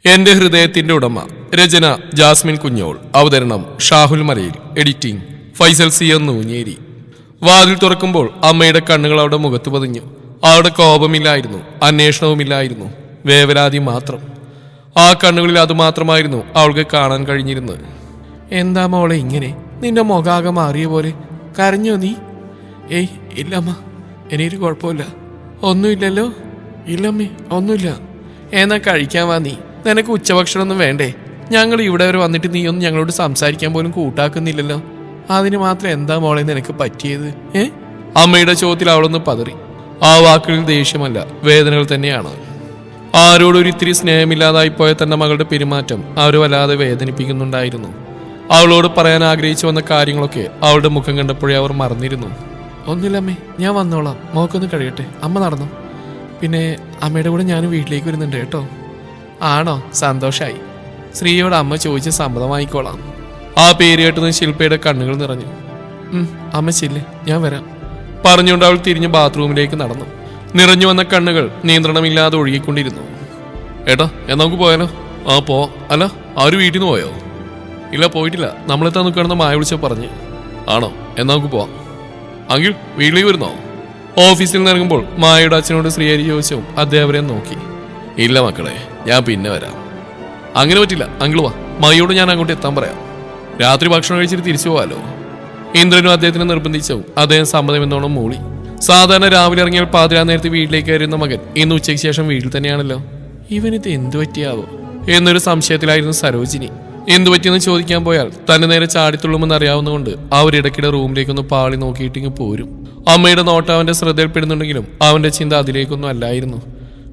എന്റെ ഹൃദയത്തിന്റെ ഉടമ. രചന ജാസ്മിൻ കുഞ്ഞോൾ. അവതരണം ഷാഹുൽ മലയിൽ. Editing Faisal C Nooncheri. വാതിൽ തുറക്കുമ്പോൾ അമ്മയുടെ കണ്ണുകൾ അവളുടെ മുഖത്ത് പതിഞ്ഞു. അവളുടെ കോപമില്ലായിരുന്നു, അന്വേഷണവുമില്ലായിരുന്നു, വേവലാതി മാത്രം. ആ കണ്ണുകളിൽ അതുമാത്രമായിരുന്നു അവൾക്ക് കാണാൻ കഴിഞ്ഞിരുന്നത്. എന്താ മോളെ ഇങ്ങനെ? നിന്റെ മുഖാകെ മാറിയ പോലെ. കരഞ്ഞോ നീ? ഏയ് ഇല്ലമ്മ, എനിക്കൊരു കുഴപ്പമില്ല. ഒന്നുമില്ലല്ലോ? ഇല്ലമ്മേ, ഒന്നുമില്ല. എന്നാ കഴിക്കാൻ വാ. നീ നിനക്ക് ഉച്ചഭക്ഷണമൊന്നും വേണ്ടേ? ഞങ്ങൾ ഇവിടെ വരെ വന്നിട്ട് നീ ഒന്നും ഞങ്ങളോട് സംസാരിക്കാൻ പോലും കൂട്ടാക്കുന്നില്ലല്ലോ. അതിന് മാത്രം എന്താ മോളെ നിനക്ക് പറ്റിയത്? അമ്മയുടെ ചോദ്യത്തിൽ അവളൊന്ന് പതറി. ആ വാക്കുകളിൽ ദേഷ്യമല്ല, വേദനകൾ തന്നെയാണ്. ആരോടൊരു ഇത്തിരി സ്നേഹമില്ലാതായിപ്പോയ തന്റെ മകളുടെ പെരുമാറ്റം അവരെ വല്ലാതെ വേദനിപ്പിക്കുന്നുണ്ടായിരുന്നു. അവളോട് പറയാൻ ആഗ്രഹിച്ചു വന്ന കാര്യങ്ങളൊക്കെ അവളുടെ മുഖം കണ്ടപ്പോഴേ അവർ മറന്നിരുന്നു. ഒന്നുമില്ലമ്മേ, ഞാൻ വന്നോളാം. മോക്കൊന്ന് കഴിയട്ടെ. അമ്മ നടന്നു. പിന്നെ അമ്മയുടെ കൂടെ ഞാൻ വീട്ടിലേക്ക് വരുന്നുണ്ട് കേട്ടോ. ആണോ? സന്തോഷായി. ശ്രീയോട് അമ്മ ചോദിച്ച് സമ്മതമായിക്കോളാം. ആ പേര് കേട്ടുന്ന ശില്പയുടെ കണ്ണുകൾ നിറഞ്ഞു. അമ്മ ചില്ലേ, ഞാൻ വരാം പറഞ്ഞുകൊണ്ട് അവൾ തിരിഞ്ഞ് ബാത്റൂമിലേക്ക് നടന്നു. നിറഞ്ഞു വന്ന കണ്ണുകൾ നിയന്ത്രണമില്ലാതെ ഒഴുകിക്കൊണ്ടിരുന്നു. ഏട്ടാ, എന്നാ നമുക്ക് പോയാലോ? ആ പോ. അല്ല, ആരും വീട്ടിൽ നിന്ന് പോയോ? ഇല്ല, പോയിട്ടില്ല. നമ്മളെത്താൻ നിൽക്കണമെന്ന് മായ വിളിച്ച പറഞ്ഞ്. ആണോ? എന്നാ നമുക്ക് പോവാം. അങ്കിൾ, വീട്ടിലേക്ക് വരുന്നോ? ഓഫീസിൽ നിന്ന് ഇറങ്ങുമ്പോൾ മായയുടെ അച്ഛനോട് ശ്രീഹരി ചോദിച്ചു. അദ്ദേഹം അവരെ നോക്കി. ഇല്ല മക്കളെ, ഞാൻ പിന്നെ വരാം. അങ്ങനെ പറ്റില്ല, അങ്കിൾ വാ. മായയോട് ഞാൻ അങ്ങോട്ട് എത്താൻ പറയാം. രാത്രി ഭക്ഷണം കഴിച്ചിട്ട് തിരിച്ചു പോവാലോ. ഇന്ദ്രനും അദ്ദേഹത്തിനെ നിർബന്ധിച്ചു. അദ്ദേഹം സമ്മതമെന്നോണം മൂളി. സാധാരണ രാവിലെ ഇറങ്ങിയാൽ പാതിരാ നേരത്തെ വീട്ടിലേക്ക് കയറുന്ന മകൻ ഇന്ന് ഉച്ചയ്ക്ക് ശേഷം വീട്ടിൽ തന്നെയാണല്ലോ. ഇവനിത് എന്തു പറ്റിയാവോ എന്നൊരു സംശയത്തിലായിരുന്നു സരോജിനി. എന്തു പറ്റിയെന്ന് ചോദിക്കാൻ പോയാൽ തന്നെ നേരെ ചാടിത്തുള്ളുമെന്ന് അറിയാവുന്നതുകൊണ്ട് അവരിടയ്ക്കിടെ റൂമിലേക്കൊന്ന് പാളി നോക്കിയിട്ടിങ്ങ് പോരും. അമ്മയുടെ നോട്ടം അവന്റെ ശ്രദ്ധയിൽപ്പെടുന്നുണ്ടെങ്കിലും അവന്റെ ചിന്ത അതിലേക്കൊന്നും അല്ലായിരുന്നു.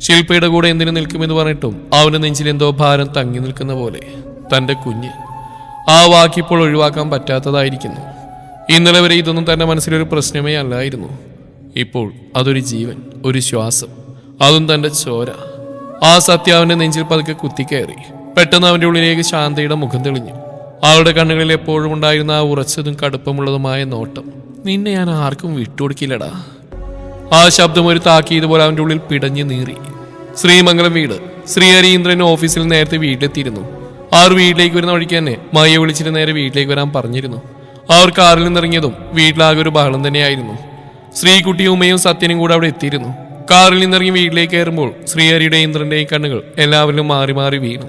ശില്പയുടെ കൂടെ എന്തിനു നിൽക്കുമെന്ന് പറഞ്ഞിട്ടും അവന്റെ നെഞ്ചിൽ എന്തോ ഭാരം തങ്ങി നിൽക്കുന്ന പോലെ. തന്റെ കുഞ്ഞ്, ആ വാക്കിപ്പോൾ ഒഴിവാക്കാൻ പറ്റാത്തതായിരിക്കുന്നു. ഇന്നലെ വരെ ഇതൊന്നും തന്റെ മനസ്സിലൊരു പ്രശ്നമേ അല്ലായിരുന്നു. ഇപ്പോൾ അതൊരു ജീവൻ, ഒരു ശ്വാസം, അതും തന്റെ ചോര. ആ സത്യം അവന്റെ നെഞ്ചിൽ പതുക്കെ കുത്തിക്കയറി. പെട്ടെന്ന് അവന്റെ ഉള്ളിലേക്ക് ശാന്തയുടെ മുഖം തെളിഞ്ഞു. അവളുടെ കണ്ണുകളിൽ എപ്പോഴും ഉണ്ടായിരുന്ന ആ ഉറച്ചതും കടുപ്പമുള്ളതുമായ നോട്ടം. നിന്നെ ഞാൻ ആർക്കും വിട്ടുകൊടുക്കില്ലടാ. ആ ശബ്ദം ഒരു താക്കീതുപോലെ അവന്റെ ഉള്ളിൽ പിടഞ്ഞു നീറി. ശ്രീമംഗലം വീട്. ശ്രീഹരീന്ദ്രൻ ഓഫീസിൽ നേരത്തെ വീട്ടിലെത്തിയിരുന്നു. അവർ വീട്ടിലേക്ക് വരുന്ന വഴിക്ക് തന്നെ മയെ വിളിച്ചിട്ട് നേരെ വീട്ടിലേക്ക് വരാൻ പറഞ്ഞിരുന്നു. അവർ കാറിൽ നിന്നിറങ്ങിയതും വീട്ടിലാകെ ഒരു ബഹളം തന്നെയായിരുന്നു. ശ്രീകുട്ടിയും ഉമ്മയും സത്യനും കൂടെ അവിടെ എത്തിയിരുന്നു. കാറിൽ നിന്നിറങ്ങി വീട്ടിലേക്ക് കയറുമ്പോൾ ശ്രീഹരിയുടെയും ഇന്ദ്രന്റെയും കണ്ണുകൾ എല്ലാവരിലും മാറി മാറി വീണു.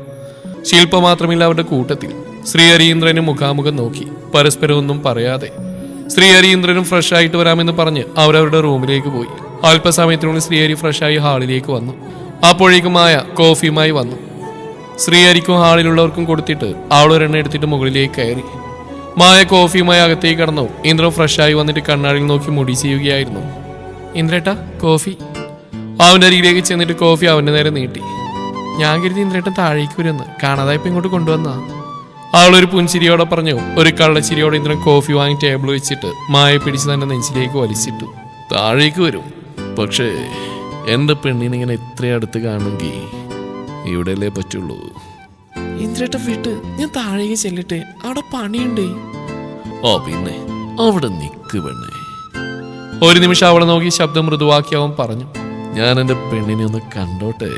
ശില്പ മാത്രമില്ല അവരുടെ കൂട്ടത്തിൽ. ശ്രീഹരീന്ദ്രനും മുഖാമുഖം നോക്കി, പരസ്പരം ഒന്നും പറയാതെ. ശ്രീഹരീന്ദ്രനും ഫ്രഷ് ആയിട്ട് വരാമെന്ന് പറഞ്ഞ് അവരവരുടെ റൂമിലേക്ക് പോയി. അല്പസമയത്തിനുള്ളിൽ ശ്രീഹരി ഫ്രഷായി ഹാളിലേക്ക് വന്നു. അപ്പോഴേക്കും മായ കോഫിയുമായി വന്നു. ശ്രീഹരിക്കും ഹാളിലുള്ളവർക്കും കൊടുത്തിട്ട് അവൾ ഒരെണ്ണ എടുത്തിട്ട് മുകളിലേക്ക് കയറി. മായ കോഫിയുമായി അകത്തേക്ക് കടന്നു. ഇന്ദ്രൻ ഫ്രഷായി വന്നിട്ട് കണ്ണാടിയിൽ നോക്കി മുടി ചെയ്യുകയായിരുന്നു. ഇന്ദ്രേട്ടാ, കോഫി. അവന്റെ അരികിലേക്ക് ചെന്നിട്ട് കോഫി അവന്റെ നേരെ നീട്ടി. ഞാൻ കരുതി ഇന്ദ്രേട്ടൻ താഴേക്ക് വരുമെന്ന്, കാണാതായപ്പോ ഇങ്ങോട്ട് കൊണ്ടുവന്നാ. അവളൊരു പുൻചിരിയോടെ പറഞ്ഞു. ഒരു കള്ളച്ചിരിയോടെ ഇന്ദ്രൻ കോഫി വാങ്ങി ടേബിൾ വെച്ചിട്ട് മായ പിടിച്ച് തന്നെ നെഞ്ചിലേക്ക് വലിച്ചിട്ടു. താഴേക്ക് വരും, പക്ഷേ എന്റെ പെണ്ണിനിങ്ങനെ ഇത്ര അടുത്ത് കാണുമെങ്കിൽ ഇവിടെയല്ലേ പറ്റുള്ളൂ. ഇന്ദ്രേട്ട വിട്ട് ഞാൻ താഴേക്ക് ചെല്ലട്ടെ, അവിടെ പണിയുണ്ടേ. ഓ പിന്നെ അവിടെ നിക്ക് പെണ്ണേ. ഒരു നിമിഷം അവളെ നോക്കി ശബ്ദം മൃദുവാക്കി അവൻ പറഞ്ഞു. ഞാൻ എന്റെ പെണ്ണിനെ ഒന്ന് കണ്ടോട്ടെ.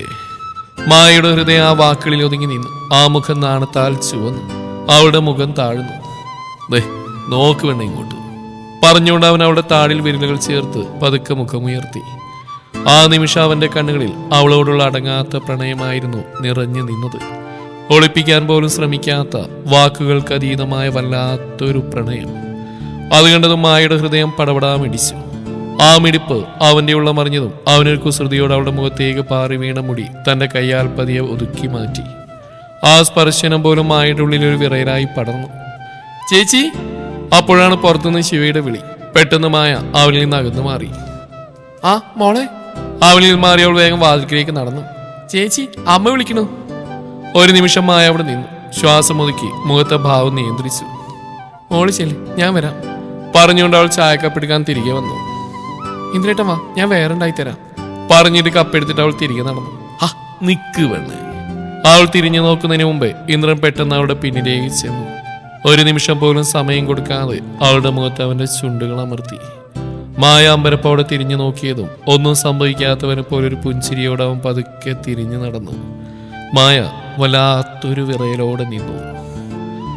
മായയുടെ ഹൃദയം ആ വാക്കുകളിൽ ഒതുങ്ങി നിന്നു. ആ മുഖം നാണത്താൽ ചുവന്നു. അവളുടെ മുഖം താഴ്ന്നു. ദേ നോക്ക് വേണ്ട ഇങ്ങോട്ട് പറഞ്ഞുകൊണ്ട് അവൻ അവളുടെ താടിൽ വിരലുകൾ ചേർത്ത് പതുക്കെ മുഖമുയർത്തി. ആ നിമിഷം അവന്റെ കണ്ണുകളിൽ അവളോടുള്ള അടങ്ങാത്ത പ്രണയമായിരുന്നു നിറഞ്ഞു നിന്നത്. ഒളിപ്പിക്കാൻ പോലും ശ്രമിക്കാത്ത, വാക്കുകൾക്ക് അതീതമായ വല്ലാത്തൊരു പ്രണയം. അത് കണ്ടതും മായയുടെ ഹൃദയം പടപടാമിടിച്ചു. ആ മിടിപ്പ് അവന്റെ ഉള്ള മറിഞ്ഞതും അവനൊരു കുസൃതിയോട് അവളുടെ മുഖത്തേക്ക് പാറി വീണ മുടി തന്റെ കയ്യാൽ പതിയെ ഒതുക്കി മാറ്റി. ആ സ്പർശനം പോലും മായയുടെ ഉള്ളിൽ ഒരു വിറയലായി പടർന്നു. ചേച്ചി! അപ്പോഴാണ് പുറത്തുനിന്ന് ശിവയുടെ വിളി. പെട്ടെന്ന് മായ അവനിൽ നിന്ന് അകന്നു മാറി. ആ മോളെ. അവനിൽ മാറി അവൾ വേഗം വാതിൽക്കിലേക്ക് നടന്നു. ചേച്ചി, അമ്മ വിളിക്കണു. ഒരു നിമിഷം മായ അവിടെ നിന്നു. ശ്വാസം ഒതുക്കി മുഖത്തെ ഭാവം നിയന്ത്രിച്ചു. മോള് ചെല്ല്, ഞാൻ വരാം പറഞ്ഞുകൊണ്ട് അവൾ ചായക്കപ്പെടുക്കാൻ തിരികെ വന്നു. ഇന്ദ്രേട്ടൻ വാ, ഞാൻ വേറെ ഉണ്ടായിത്തരാം പറഞ്ഞിട്ട് കപ്പെടുത്തിട്ട് അവൾ തിരികെ നടന്നു. ആ നിക്ക് വേണേ. അവൾ തിരിഞ്ഞു നോക്കുന്നതിന് മുമ്പേ ഇന്ദ്രൻ പെട്ടെന്ന് അവളുടെ പിന്നിലേക്ക് ചെന്നു. ഒരു നിമിഷം പോലും സമയം കൊടുക്കാതെ അവളുടെ മുഖത്ത് അവന്റെ ചുണ്ടുകൾ അമർത്തി. മായ അമ്പരപ്പോടെ തിരിഞ്ഞു നോക്കിയതും ഒന്നും സംഭവിക്കാത്തവനെ പോലെ ഒരു പുഞ്ചിരിയോടെ അവൻ പതുക്കെ തിരിഞ്ഞു നടന്നു. മായ വല്ലാത്തൊരു വിറയലോടെ നിന്നു.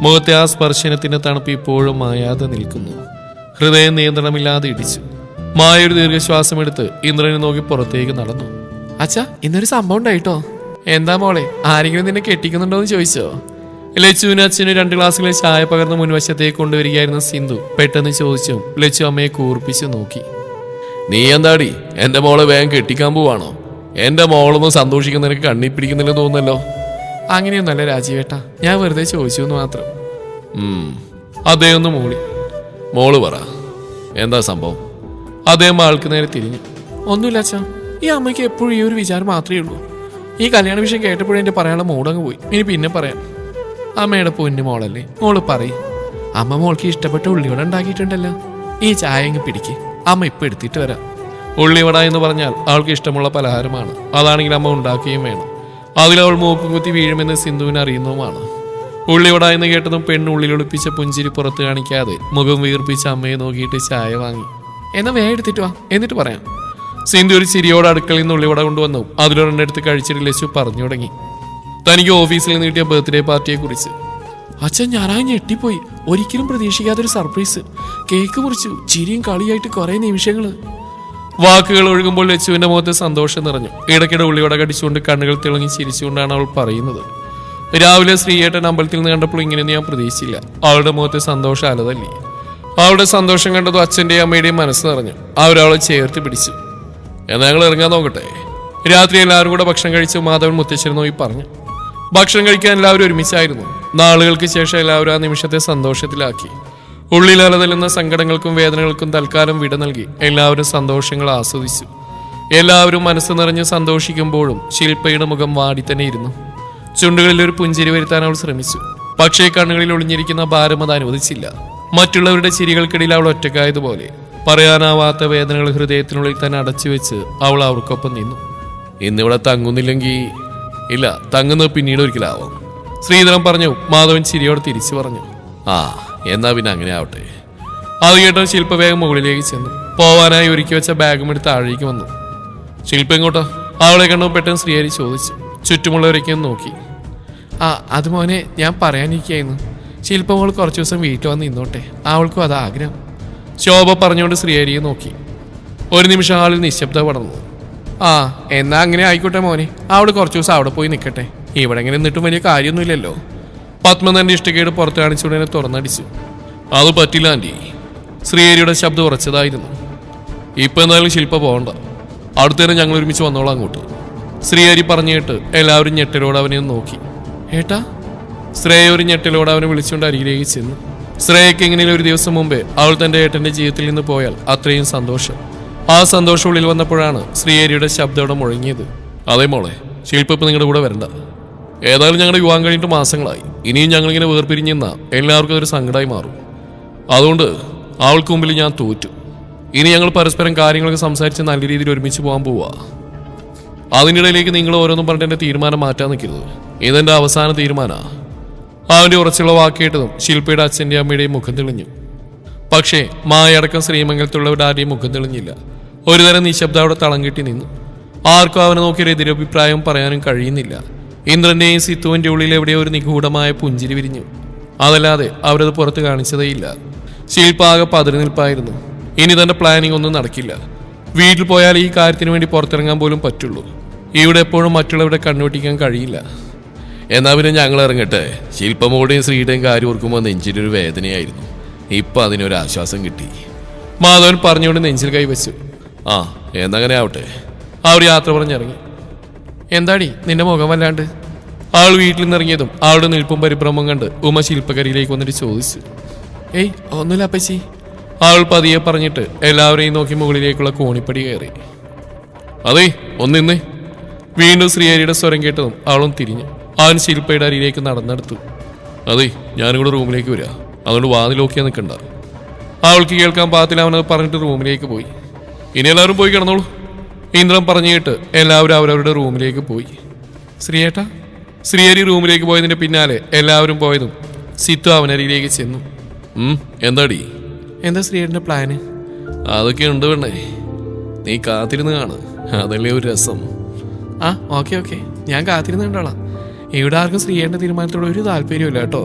മുഖത്തെ ആ സ്പർശനത്തിന്റെ തണുപ്പ് ഇപ്പോഴും മായാതെ നിൽക്കുന്നു. ഹൃദയം നിയന്ത്രണമില്ലാതെ ഇടിച്ചു. മായ ഒരു ദീർഘശ്വാസമെടുത്ത് ഇന്ദ്രനെ നോക്കി പുറത്തേക്ക് നടന്നു. അച്ഛാ, ഇന്നൊരു സംഭവം ഉണ്ടായിട്ടോ. എന്താ മോളെ, ആരെങ്കിലും നിന്നെ കെട്ടിക്കുന്നുണ്ടോ എന്ന് ചോദിച്ചോ? ലച്ചുവിന് അച്ഛന് 2 ഗ്ലാസ്സിലെ ചായ പകർന്ന് മുൻവശത്തേക്ക് കൊണ്ടുവരികയായിരുന്ന സിന്ധു പെട്ടെന്ന് ചോദിച്ചു. ലച്ചു അമ്മയെ കൂർപ്പിച്ച് നോക്കി. നീ എന്താടി എന്റെ മോളെ വേഗം കെട്ടിക്കാൻ പോവാണോ? എന്റെ മോളൊന്നും സന്തോഷിക്കുന്നതിനൊക്കെ കണ്ണി പിടിക്കുന്നില്ലെന്ന് തോന്നുന്നല്ലോ. അങ്ങനെയൊന്നല്ല രാജീവേട്ടാ, ഞാൻ വെറുതെ ചോദിച്ചു എന്ന് മാത്രം. അദ്ദേഹം ഒന്ന് മോള് പറ, എന്താ സംഭവം? അദ്ദേഹം ആൾക്ക് നേരെ തിരിഞ്ഞു. ഒന്നുമില്ല അച്ഛാ, ഈ അമ്മയ്ക്ക് എപ്പോഴും ഈ ഒരു വിചാരം മാത്രമേ ഉള്ളൂ. ഈ കല്യാണ വിഷയം കേട്ടപ്പോഴും എൻ്റെ പറയാനുള്ള മൂടങ്ങ് പോയി. ഇനി പിന്നെ പറയാം. അമ്മയുടെ പൊന്നു മോളല്ലേ, മോള് പറയും. അമ്മ മോൾക്ക് ഇഷ്ടപ്പെട്ട ഉള്ളിവട ഉണ്ടാക്കിയിട്ടുണ്ടല്ലോ, ഈ ചായ അങ്ങ് പിടിക്ക്, അമ്മ ഇപ്പം എടുത്തിട്ട് വരാം. ഉള്ളിവട എന്ന് പറഞ്ഞാൽ അവൾക്ക് ഇഷ്ടമുള്ള പലഹാരമാണ്. അതാണെങ്കിൽ അമ്മ ഉണ്ടാക്കുകയും വേണം. അതിലവൾ മൂക്കും കുത്തി വീഴുമെന്ന് സിന്ധുവിന് അറിയുന്നതുമാണ്. ഉള്ളിവട എന്ന് കേട്ടതും പെണ്ണുള്ളിൽ ഒളിപ്പിച്ച പുഞ്ചിരി പുറത്ത് കാണിക്കാതെ മുഖം വീർപ്പിച്ച അമ്മയെ നോക്കിയിട്ട് ചായ വാങ്ങി. എന്നാ വേഗം എടുത്തിട്ട് വാ, എന്നിട്ട് പറയാം. സിന്ധു ഒരു ചിരിയോട് അടുക്കളയിൽ നിന്ന് ഉള്ളിവട കൊണ്ടുവന്നു. അതിലൊരെണ്ണെടുത്ത് കഴിച്ചിട്ട് ലച്ചു പറഞ്ഞു തുടങ്ങി. തനിക്ക് ഓഫീസിൽ നിന്ന് കിട്ടിയ ബർത്ത്ഡേ പാർട്ടിയെ കുറിച്ച്. അച്ഛൻ ഞാനായി ഞെട്ടിപ്പോയി. ഒരിക്കലും പ്രതീക്ഷിക്കാത്തൊരു സർപ്രൈസ്. കേക്ക് മുറിച്ചു, ചിരിയും കളിയായിട്ട് കുറെ നിമിഷങ്ങള്. വാക്കുകൾ ഒഴുകുമ്പോൾ ലച്ചുവിന്റെ മുഖത്ത് സന്തോഷം നിറഞ്ഞു. ഇടയ്ക്കിടെ ഉള്ളിവട കടിച്ചുകൊണ്ട് കണ്ണുകൾ തിളങ്ങി ചിരിച്ചുകൊണ്ടാണ് അവൾ പറയുന്നത്. രാവിലെ ശ്രീയേട്ടൻ അമ്പലത്തിൽ നിന്ന് കണ്ടപ്പോൾ ഇങ്ങനെയൊന്നും ഞാൻ പ്രതീക്ഷിച്ചില്ല. അവളുടെ മുഖത്ത് സന്തോഷം അലതല്ലി. അവളുടെ സന്തോഷം കണ്ടതും അച്ഛൻ്റെയും അമ്മയുടെയും മനസ്സ് നിറഞ്ഞു. അവരവളെ ചേർത്ത് പിടിച്ചു. എന്നാൽ ഞങ്ങൾ ഇറങ്ങാൻ നോക്കട്ടെ. രാത്രി എല്ലാവരും കൂടെ ഭക്ഷണം കഴിച്ച് മാധവൻ മുത്തശ്ശനെ നോക്കി പറഞ്ഞു. ഭക്ഷണം കഴിക്കാൻ എല്ലാവരും ഒരുമിച്ചായിരുന്നു. നാളുകൾക്ക് ശേഷം എല്ലാവരും ആ നിമിഷത്തെ സന്തോഷത്തിലാക്കി. ഉള്ളിൽ അലതല്ലുന്ന സങ്കടങ്ങൾക്കും വേദനകൾക്കും തൽക്കാലം വിട നൽകി എല്ലാവരും സന്തോഷങ്ങൾ ആസ്വദിച്ചു. എല്ലാവരും മനസ്സ് നിറഞ്ഞ് സന്തോഷിക്കുമ്പോഴും ശില്പയുടെ മുഖം വാടി തന്നെ ഇരുന്നു. ചുണ്ടുകളിൽ ഒരു പുഞ്ചിരി വരുത്താൻ അവൾ ശ്രമിച്ചു. പക്ഷേ കണ്ണുകളിൽ ഒളിഞ്ഞിരിക്കുന്ന ഭാരം അത് അനുവദിച്ചില്ല. മറ്റുള്ളവരുടെ ചിരികൾക്കിടയിൽ അവൾ ഒറ്റക്കായതുപോലെ പറയാനാവാത്ത വേദനകൾ ഹൃദയത്തിനുള്ളിൽ തന്നെ അടച്ചുവെച്ച് അവൾ അവർക്കൊപ്പം നിന്നു. ഇന്നിവിടെ തങ്ങുന്നില്ലെങ്കിൽ ഇല്ല, തങ്ങുന്നത് പിന്നീട് ഒരിക്കലാവും, ശ്രീധരൻ പറഞ്ഞു. മാധവൻ ചിരിയോട് തിരിച്ചു പറഞ്ഞു. ആ, എന്നാ പിന്നെ അങ്ങനെ ആവട്ടെ. അത് കേട്ടോ ശില്പ വേഗം മുകളിലേക്ക് ചെന്നു. പോവാനായി ഒരുക്കി വെച്ച ബാഗും എടുത്ത് താഴേക്ക് വന്നു. ശില്പ എങ്ങോട്ടോ? അവളെ കണ്ടു പെട്ടെന്ന് ശ്രീഹരി ചോദിച്ചു. ചുറ്റുമുള്ളവരൊക്കെയും നോക്കി. ആ, അത് മോനെ ഞാൻ പറയാനിരിക്കായിരുന്നു. ശില്പ മോൾ കുറച്ചു ദിവസം വീട്ടിൽ വന്ന് നിന്നോട്ടെ, അവൾക്കും അത് ആഗ്രഹം. ശോഭ പറഞ്ഞുകൊണ്ട് ശ്രീഹരിയെ നോക്കി. ഒരു നിമിഷം ആളിൽ നിശബ്ദത പടർന്നു. ആ, എന്നാ അങ്ങനെ ആയിക്കോട്ടെ മോനെ, അവൾ കുറച്ചു ദിവസം അവിടെ പോയി നിൽക്കട്ടെ. ഇവിടെ എങ്ങനെ നിന്നിട്ടും വലിയ കാര്യമൊന്നുമില്ലല്ലോ. പത്മനന്റെ ഇഷ്ടക്കേട് പുറത്ത് കാണിച്ചുടനെ തുറന്നടിച്ചു. അത് പറ്റില്ല ആൻറ്റി. ശ്രീഹരിയുടെ ശബ്ദം ഉറച്ചതായിരുന്നു. ഇപ്പം എന്തായാലും ശില്പ പോകണ്ട, അടുത്തേരം ഞങ്ങൾ ഒരുമിച്ച് വന്നോളാം അങ്ങോട്ട്. ശ്രീഹരി പറഞ്ഞിട്ട് എല്ലാവരും ഞെട്ടലോട് അവനെ നോക്കി. ഏട്ടാ? ശ്രേയ ഒരു ഞെട്ടലോട് അവനെ വിളിച്ചുകൊണ്ട് അരികിലേക്ക് ചെന്നു. ശ്രേയയ്ക്ക് എങ്ങനെയും ഒരു ദിവസം മുമ്പേ അവൾ തന്റെ ഏട്ടന്റെ ജീവിതത്തിൽ നിന്ന് പോയാൽ അത്രയും സന്തോഷം. ആ സന്തോഷം ഉള്ളിൽ വന്നപ്പോഴാണ് ശ്രീഹരിയുടെ ശബ്ദത്തോടെ മുഴങ്ങിയത്. അതേ മോളെ, ശില്പ ഇപ്പം നിങ്ങളുടെ കൂടെ വരണ്ട. ഏതായാലും ഞങ്ങളുടെ വിവാഹം കഴിഞ്ഞിട്ട് മാസങ്ങളായി. ഇനിയും ഞങ്ങളിങ്ങനെ വേർപിരിഞ്ഞെന്ന എല്ലാവർക്കും അതൊരു സങ്കടമായി മാറും. അതുകൊണ്ട് അവൾക്ക് മുമ്പിൽ ഞാൻ തോറ്റു. ഇനി ഞങ്ങൾ പരസ്പരം കാര്യങ്ങളൊക്കെ സംസാരിച്ച് നല്ല രീതിയിൽ ഒരുമിച്ച് പോകാൻ പോവാ. അതിനിടയിലേക്ക് നിങ്ങൾ ഓരോന്നും പറഞ്ഞിട്ട് എൻ്റെ തീരുമാനം മാറ്റാൻ നിൽക്കരുത്. ഇതെൻ്റെ അവസാന തീരുമാനമാണ്. അവൻ്റെ ഉറച്ചുള്ള വാക്ക് കേട്ടതും ശില്പയുടെ അച്ഛൻ്റെയും അമ്മയുടെയും മുഖം തെളിഞ്ഞു. പക്ഷേ മായടക്കം ശ്രീമംഗലത്തുള്ളവരുടെ ആരുടെയും മുഖം തെളിഞ്ഞില്ല. ഒരുതരം നിശബ്ദ അവിടെ തളം കെട്ടി നിന്നു. ആർക്കും അവനെ നോക്കിയൊരു എതിരഭിപ്രായം പറയാനും കഴിയുന്നില്ല. ഇന്ദ്രന്റെയും സിത്തുവിന്റെ ഉള്ളിൽ എവിടെയോ ഒരു നിഗൂഢമായ പുഞ്ചിരി വിരിഞ്ഞു. അതല്ലാതെ അവരത് പുറത്ത് കാണിച്ചതേയില്ല. ശില്പ ആകെ പതറി നിൽപ്പായിരുന്നു. ഇനി തന്റെ പ്ലാനിങ് ഒന്നും നടക്കില്ല. വീട്ടിൽ പോയാൽ ഈ കാര്യത്തിന് വേണ്ടി പുറത്തിറങ്ങാൻ പോലും പറ്റുള്ളൂ. ഇവിടെ എപ്പോഴും മറ്റുള്ളവരുടെ കണ്ണുവെട്ടിക്കാൻ കഴിയില്ല. എന്നാ പിന്നെ ഞങ്ങൾ ഇറങ്ങട്ടെ. ശില്പമോടെയും ശ്രീയുടെയും കാര്യം ഓർക്കുമ്പോൾ നെഞ്ചിലൊരു വേദനയായിരുന്നു. ഇപ്പം അതിനൊരു ആശ്വാസം കിട്ടി. മാധവൻ പറഞ്ഞുകൊണ്ട് നെഞ്ചിൽ കൈവച്ചു. ആ, എന്നങ്ങനെ ആവട്ടെ. അവർ യാത്ര പറഞ്ഞിറങ്ങി. എന്താടി നിന്റെ മുഖം വല്ലാണ്ട്? അവൾ വീട്ടിൽ നിന്നിറങ്ങിയതും അവളുടെ നിൽപ്പും പരിഭ്രമം കണ്ട് ഉമ ശില്പകരിയിലേക്ക് വന്നിട്ട് ചോദിച്ചു. ഏയ് ഒന്നുമില്ല അപ്പച്ചി. അവൾ പതിയെ പറഞ്ഞിട്ട് എല്ലാവരെയും നോക്കി മുകളിലേക്കുള്ള കോണിപ്പടി കയറി. അതേ ഒന്നിന്നേ. വീണ്ടും ശ്രീഹരിയുടെ സ്വരം കേട്ടതും അവളും തിരിഞ്ഞു. അവൻ ശില്പയുടെ അരിയിലേക്ക് നടന്നെടുത്തു. അതെ, ഞാനും കൂടെ റൂമിലേക്ക് വരിക, അതുകൊണ്ട് വാതിലോക്കിയാൽ നിൽക്കണ്ട. അവൾക്ക് കേൾക്കാൻ പാകത്തിൽ അവനത് പറഞ്ഞിട്ട് റൂമിലേക്ക് പോയി. ഇനി എല്ലാവരും പോയി കിടന്നോളൂ. ഇന്ദ്രൻ പറഞ്ഞു കേട്ട് എല്ലാവരും അവരവരുടെ റൂമിലേക്ക് പോയി. ശ്രീയേട്ടാ? ശ്രീഹരി റൂമിലേക്ക് പോയതിന്റെ പിന്നാലെ എല്ലാവരും പോയതും സിത്തു അവനരിയിലേക്ക് ചെന്നു. എന്താടി? എന്താ ശ്രീയേട്ടൻ്റെ പ്ലാന്? അതൊക്കെ ഉണ്ട് വേണ്ടേ, നീ കാത്തിരുന്ന് കാണ്, അതല്ലേ ഒരു രസം. ആ ഓക്കെ ഞാൻ കാത്തിരുന്ന് കണ്ടോളാം. ഇവിടെ ആർക്കും ശ്രീയേട്ടൻ്റെ തീരുമാനത്തോട് ഒരു താല്പര്യമില്ല കേട്ടോ.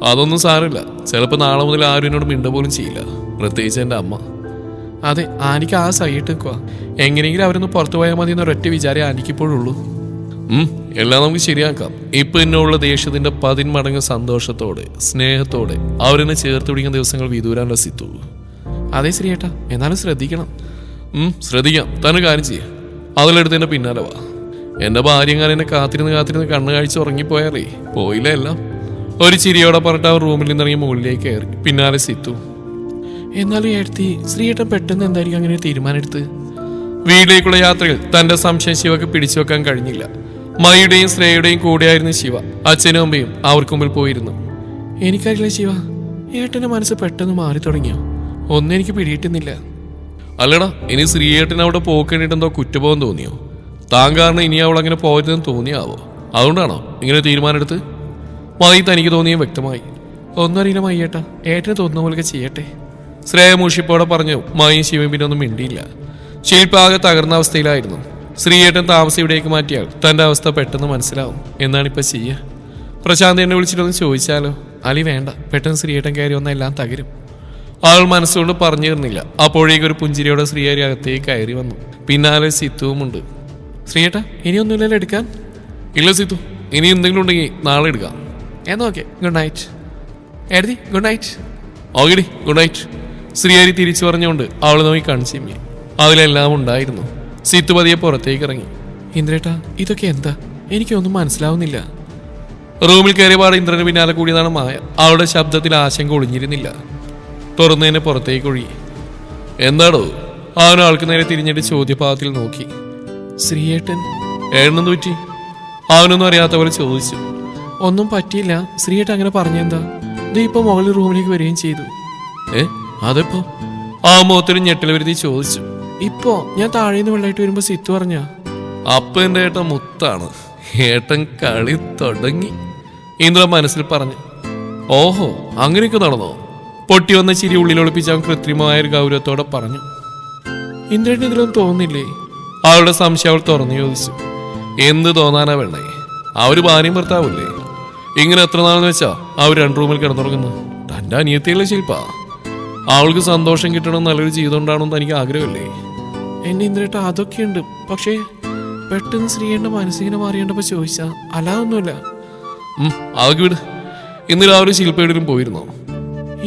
അതൊന്നും സാരമില്ല. ചിലപ്പോൾ നാളെ മുതൽ ആരും എന്നോട് മിണ്ട പോലും ചെയ്യില്ല, പ്രത്യേകിച്ച് എൻ്റെ അമ്മ. അതെ, ആനിക്ക് ആ സൈറ്റ് നിൽക്കുക. എങ്ങനെയെങ്കിലും അവരൊന്ന് പുറത്തു പോയാൽ മതി എന്നൊരൊറ്റ വിചാരം ആനിക്കിപ്പോഴുള്ളൂ. എല്ലാം നമുക്ക് ശരിയാക്കാം. ഇപ്പൊ എന്നുള്ള ദേഷ്യത്തിന്റെ 10 മടങ്ങ് സന്തോഷത്തോടെ സ്നേഹത്തോടെ അവരെന്നെ ചേർത്ത് പിടിക്കുന്ന ദിവസങ്ങൾ വിദൂരാൻ രസിത്തു. അതെ ശ്രീയേട്ടാ, എന്നാലും ശ്രദ്ധിക്കണം. ശ്രദ്ധിക്കാം. തന്നെ കാര്യം ചെയ്യാം. അതിലെടുത്ത് എന്റെ പിന്നാലെ വാ. എന്റെ ഭാര്യങ്ങാൻ എന്നെ കാത്തിരുന്ന് കണ്ണു കാഴ്ച ഉറങ്ങിപ്പോയാലേ പോയില്ല എല്ലാം. ഒരു ചിരിയോടെ പറഞ്ഞിട്ട് അവർ റൂമിൽ നിന്നിറങ്ങി മുകളിലേക്ക് കയറി. പിന്നാലെ സിത്തു. എന്നാലും ഏടത്തി, ശ്രീയേട്ടൻ പെട്ടെന്ന് എന്തായിരിക്കും അങ്ങനെ തീരുമാനമെടുത്ത്? വീട്ടിലേക്കുള്ള യാത്രയിൽ തന്റെ സംശയം ശിവക്ക് പിടിച്ചു വെക്കാൻ കഴിഞ്ഞില്ല. മയുടെയും ശ്രേയയുടെയും കൂടെയായിരുന്നു ശിവ. അച്ഛനും അമ്മയും അവർക്ക് മുമ്പിൽ പോയിരുന്നു. എനിക്കറിയില്ല ശിവ, ഏട്ടന്റെ മനസ്സ് പെട്ടെന്ന് മാറി തുടങ്ങിയോ? ഒന്നും എനിക്ക് പിടിയിട്ടുന്നില്ല. അല്ലടാ, ഇനി ശ്രീയേട്ടൻ അവിടെ പോക്കേണ്ടിട്ട് എന്തോ കുറ്റബോധം തോന്നിയോ? താൻ കാരണം ഇനി അവൾ അങ്ങനെ പോയതെന്ന് തോന്നിയാവോ? അതുകൊണ്ടാണോ ഇങ്ങനെ തീരുമാനമെടുത്ത്? മൈ തനിക്ക് തോന്നിയും വ്യക്തമായി. ഒന്നും അറിയില്ല മയ്യേട്ടാ, ഏട്ടന് തോന്നുന്ന പോലൊക്കെ ചെയ്യട്ടെ. ശ്രേയ മൂഷിപ്പോടെ പറഞ്ഞു. മയും ശിവയും പിന്നെ ഒന്നും മിണ്ടിയില്ല. ശില്പാകെ തകർന്ന അവസ്ഥയിലായിരുന്നു. ശ്രീയേട്ടൻ താമസം ഇവിടേക്ക് മാറ്റിയാൽ തൻ്റെ അവസ്ഥ പെട്ടെന്ന് മനസ്സിലാവും. എന്നാണിപ്പോൾ ചെയ്യുക? പ്രശാന്ത് എന്നെ വിളിച്ചിട്ടൊന്ന് ചോദിച്ചാലോ? അലി വേണ്ട, പെട്ടെന്ന് ശ്രീയേട്ടൻ കയറി വന്നാൽ എല്ലാം തകരും. ആൾ മനസ്സുകൊണ്ട് പറഞ്ഞു തരുന്നില്ല. അപ്പോഴേക്കും ഒരു പുഞ്ചിരിയോടെ ശ്രീയേരി അകത്തേക്ക് കയറി വന്നു. പിന്നാലെ സിത്തുവുമുണ്ട്. ശ്രീയേട്ടാ, ഇനിയൊന്നുമില്ലല്ലോ എടുക്കാൻ? ഇല്ല സിത്തു, ഇനി എന്തെങ്കിലും ഉണ്ടെങ്കിൽ നാളെ എടുക്കാം. എന്നാ ഓക്കെ, ഗുഡ് നൈറ്റ്. എഴുതി ഗുഡ് നൈറ്റ്. ഓക്കെടി, ഗുഡ് നൈറ്റ്. ശ്രീയേരി തിരിച്ചു പറഞ്ഞുകൊണ്ട് അവൾ നോക്കി കൺസിമ്മി. അതിലെല്ലാം ഉണ്ടായിരുന്നു. സിത്തു പതിയെ പുറത്തേക്ക് ഇറങ്ങി. ഇന്ദ്രേട്ടാ, ഇതൊക്കെ എന്താ? എനിക്കൊന്നും മനസ്സിലാവുന്നില്ല. റൂമിൽ കയറിയപാട് ഇന്ദ്രന് പിന്നാലെ കൂടിയതാണ് മായ. അവളുടെ ശബ്ദത്തിൽ ആശങ്ക ഒളിഞ്ഞിരുന്നില്ല. തുറന്നതിനെ പുറത്തേക്ക് ഒഴുകി. എന്താടോ? അവനാൾക്ക് നേരെ തിരിഞ്ഞിട്ട് ചോദ്യഭാവത്തിൽ നോക്കി. ശ്രീയേട്ടൻ ഏണെന്ന് പറ്റി? അവനൊന്നും അറിയാത്ത പോലെ ചോദിച്ചു. ഒന്നും പറ്റിയില്ല. ശ്രീയേട്ടൻ അങ്ങനെ പറഞ്ഞെന്താ? ഇത് ഇപ്പൊ മുകളിൽ റൂമിലേക്ക് വരികയും ചെയ്തു. അതെപ്പോ? ആ മുഖത്തൊരു ഞെട്ടൽ വരുത്തി ചോദിച്ചു. ഇപ്പോ ഞാൻ താഴേന്ന് വെള്ളമായിട്ട് വരുമ്പോ സിത്തു പറഞ്ഞ. അപ്പൊ എന്റെ ഏട്ടൻ മുത്താണ്. ഏട്ടൻ കളി തുടങ്ങി, ഇന്ദ്ര മനസ്സിൽ പറഞ്ഞു. ഓഹോ, അങ്ങനെയൊക്കെ നടന്നോ? പൊട്ടി വന്ന ചിരി ഉള്ളിലൊളിപ്പിച്ച് അവൻ കൃത്രിമമായ ഒരു ഗൗരവത്തോടെ പറഞ്ഞു. ഇന്ദ്രന് ഇതിലൊന്നും തോന്നുന്നില്ലേ? അവളുടെ സംശയം അവൾ തുറന്നു ചോദിച്ചു. എന്ത് തോന്നാനാ വേണ്ടേ? അവര് ഭാര്യയും ഭർത്താവല്ലേ? ഇങ്ങനെ എത്ര നാളെന്ന് വെച്ചാ അവർ 2 റൂമിൽ കിടന്നുറങ്ങുന്നു. തന്റെ അനിയത്തിയല്ലേ ശില്പാ. അവൾക്ക് സന്തോഷം കിട്ടണം, നല്ലൊരു ജീവിതം ഉണ്ടാവണമെന്ന് തനിക്ക് ആഗ്രഹമല്ലേ? എന്നെ ഇന്ദ്രേട്ട അതൊക്കെയുണ്ട്. പക്ഷേ പെട്ടെന്ന് ശ്രീയേട്ടൻ്റെ മനസ്സിങ്ങനെ മാറിയേണ്ടപ്പോ ചോദിച്ചാ അല്ലാതൊന്നുമില്ല. അതൊക്കെ വിട്. ഇന്ന് രാവിലെ ശില്പയിലും പോയിരുന്നോ?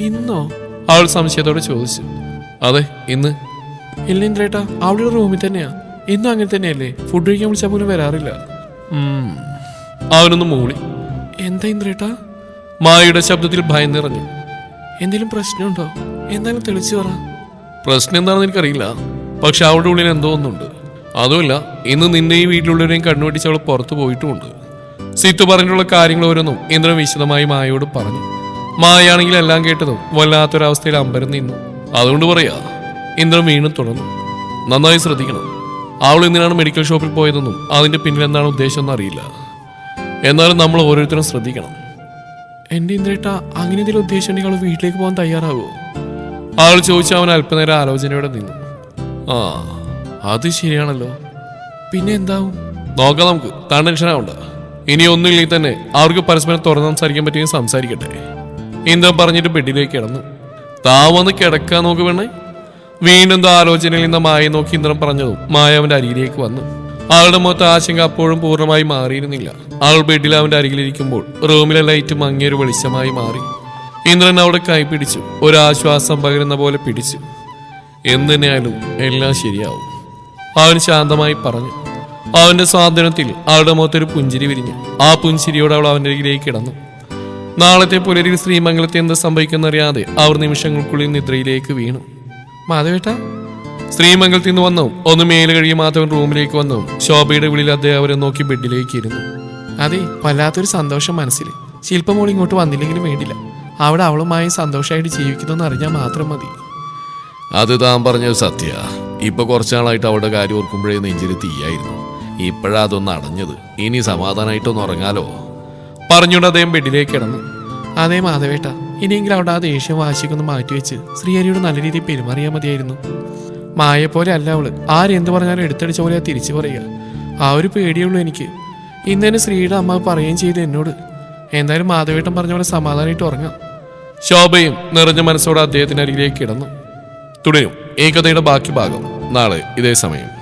ഇന്നോ? അവൾ സംശയത്തോടെ ചോദിച്ചു. അതെ, ഇന്ന്. ഇല്ല ഇന്ദ്രേട്ട, അവളുടെ റൂമിൽ തന്നെയാ. ഇന്നും അങ്ങനെ തന്നെയല്ലേ? ഫുഡ് കഴിക്കാൻ വിളിച്ചാൽ പോലും വരാറില്ല. അവനൊന്ന് മൂളി. എന്താ ഇന്ദ്രേട്ട? മായയുടെ ശബ്ദത്തിൽ ഭയം നിറഞ്ഞു. എന്തെങ്കിലും പ്രശ്നമുണ്ടോ? എന്തായാലും തെളിച്ചു പറ. പ്രശ്നം എന്താണെന്ന് എനിക്കറിയില്ല, പക്ഷെ അവളുടെ ഉള്ളിൽ എന്തോ ഒന്നുണ്ട്. അതുമില്ല, ഇന്ന് നിന്നെ ഈ വീട്ടിലുള്ളവരെയും കണ്ണുവെട്ടിച്ച് അവൾ പുറത്തു പോയിട്ടുമുണ്ട്. സിത്തു പറഞ്ഞിട്ടുള്ള കാര്യങ്ങൾ ഓരോന്നും ഇന്ദ്രൻ വിശദമായി മായയോട് പറഞ്ഞു. മായയാണെങ്കിൽ എല്ലാം കേട്ടതും വല്ലാത്തൊരവസ്ഥയിൽ അമ്പരം നിന്നു. അതുകൊണ്ട് പറയാ, ഇന്ദ്രൻ വീണ്ടും തുടർന്നു. നന്നായി ശ്രദ്ധിക്കണം. അവൾ എന്തിനാണ് മെഡിക്കൽ ഷോപ്പിൽ പോയതെന്നും അതിന്റെ പിന്നിൽ എന്താണ് ഉദ്ദേശം എന്നും അറിയില്ല. എന്നാലും നമ്മൾ ഓരോരുത്തരും ശ്രദ്ധിക്കണം. എന്റെ ഇന്ദ്രേട്ട, അങ്ങനെ എന്തെങ്കിലും ഉദ്ദേശം ഉണ്ടെങ്കിൽ അവൾ വീട്ടിലേക്ക് പോകാൻ തയ്യാറാവോ? അവൾ ചോദിച്ച അവൻ അല്പനേരം ആലോചനയോടെ നിന്നു. അത് ശരിയാണല്ലോ. പിന്നെ എന്താവും? നോക്കാം നമുക്ക്. താൻ ടെൻഷൻ ആവണ്ട. ഇനി ഒന്നുമില്ലെങ്കിൽ തന്നെ അവർക്ക് പരസ്പരം തുറന്ന് സംസാരിക്കാൻ പറ്റുമെങ്കിൽ സംസാരിക്കട്ടെ. ഇന്ദ്രൻ പറഞ്ഞിട്ട് ബെഡിലേക്ക് കിടന്നു. താ വന്ന് കിടക്കാൻ നോക്ക് വേണേ. വീണ്ടും ആലോചനയിൽ നിന്ന് മായ നോക്കി ഇന്ദ്രൻ പറഞ്ഞതും മായ അവന്റെ അരികിലേക്ക് വന്നു. അവളുടെ മുഖത്ത് ആശങ്ക അപ്പോഴും പൂർണ്ണമായി മാറിയിരുന്നില്ല. അവൾ ബെഡിൽ അവന്റെ അരികിലിരിക്കുമ്പോൾ റൂമിലെ ലൈറ്റ് മങ്ങിയൊരു വെളിച്ചമായി മാറി. ഇന്ദ്രൻ അവിടെ കൈ പിടിച്ചു. ഒരാശ്വാസം പകരുന്ന പോലെ പിടിച്ചു. എന്തിനായാലും എല്ലാം ശരിയാവും, അവൻ ശാന്തമായി പറഞ്ഞു. അവന്റെ സ്വാതന്ത്ര്യത്തിൽ അവളുടെ മുഖത്തൊരു പുഞ്ചിരി വിരിഞ്ഞു. ആ പുഞ്ചിരിയോട് അവൾ അവന്റെ അരികിലേക്ക് കിടന്നു. നാളത്തെ പുലരിൽ ശ്രീമംഗലത്തെ എന്ത് സംഭവിക്കുന്നറിയാതെ അവർ നിമിഷങ്ങൾക്കുള്ളിൽ നിദ്രയിലേക്ക് വീണു. മാധവേട്ട, ശ്രീമംഗലത്തിൽ നിന്ന് വന്നു ഒന്ന് മേല് കഴുകി മാധവൻ റൂമിലേക്ക് വന്നു. ശോഭയുടെ വിളിയിൽ അദ്ദേഹം അവരെ നോക്കി ബെഡിലേക്ക് ഇരുന്നു. അതെ, വല്ലാത്തൊരു സന്തോഷം മനസ്സിൽ. ശില്പമോൾ ഇങ്ങോട്ട് വന്നില്ലെങ്കിലും വേണ്ടില്ല, അവിടെ അവളുമായി സന്തോഷമായിട്ട് ജീവിക്കുന്നു അറിഞ്ഞാൽ മാത്രം മതി. അത് താൻ പറഞ്ഞത് സത്യ. ഇപ്പൊ കുറച്ചാളായിട്ട് അവളുടെ കാര്യം ഓർക്കുമ്പോഴേ നെഞ്ചിൽ തീയായിരുന്നു. ഇപ്പോഴാ അതൊന്ന് അടഞ്ഞത്. ഇനി സമാധാനമായിട്ടൊന്ന് ഉറങ്ങാലോ പറഞ്ഞുകൊണ്ട് അദ്ദേഹം ബെഡിലേക്ക് കിടന്നു. അതേ മാധവേട്ട, ഇനിയെങ്കിലും അവിടെ ആ ദേഷ്യം വാശിക്കൊന്ന് മാറ്റിവെച്ച് ശ്രീഹരിയോട് നല്ല രീതിയിൽ പെരുമാറിയാൽ മതിയായിരുന്നു. മായ പോലെ അല്ല അവള്. ആരെന്ത് പറഞ്ഞാലും എടുത്തടിച്ച പോലെ തിരിച്ചു പറയുക. ആ ഒരു പേടിയുള്ളൂ എനിക്ക്. ഇന്നേന് ശ്രീയുടെ അമ്മ പറയുകയും ചെയ്തു എന്നോട്. എന്തായാലും മാധവേട്ടൻ പറഞ്ഞ പോലെ സമാധാനമായിട്ട് ഉറങ്ങാം. ശോഭയും നിറഞ്ഞ മനസ്സോടെ അദ്ദേഹത്തിന്റെ അരികിലേക്ക് കിടന്നു. തുടരും ഈ കഥയുടെ ബാക്കി ഭാഗം നാളെ ഇതേ സമയം.